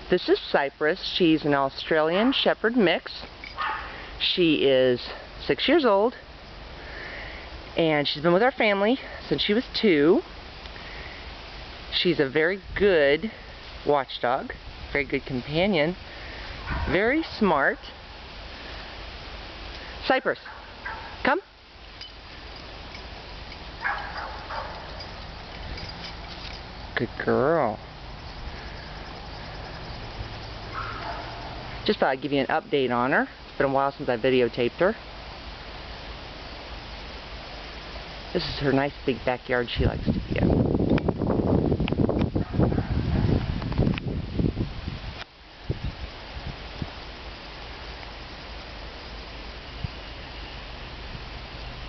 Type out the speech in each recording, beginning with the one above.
This is Cypress. She's an Australian Shepherd mix. She is 6 years old, and she's been with our family since she was 2. She's a very good watchdog, very good companion, very smart. Cypress, come. Good girl. Just thought I'd give you an update on her. It's been a while since I videotaped her. This is her nice big backyard she likes to be in.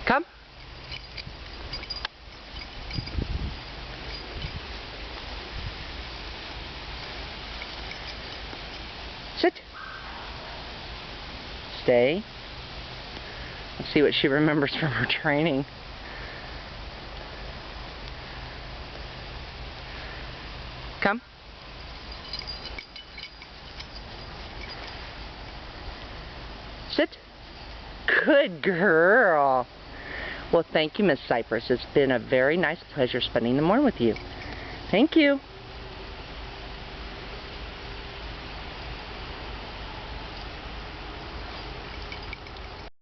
Come. Sit. Stay. Let's see what she remembers from her training. Come. Sit. Good girl. Well, thank you, Miss Cypress. It's been a very nice pleasure spending the morning with you. Thank you.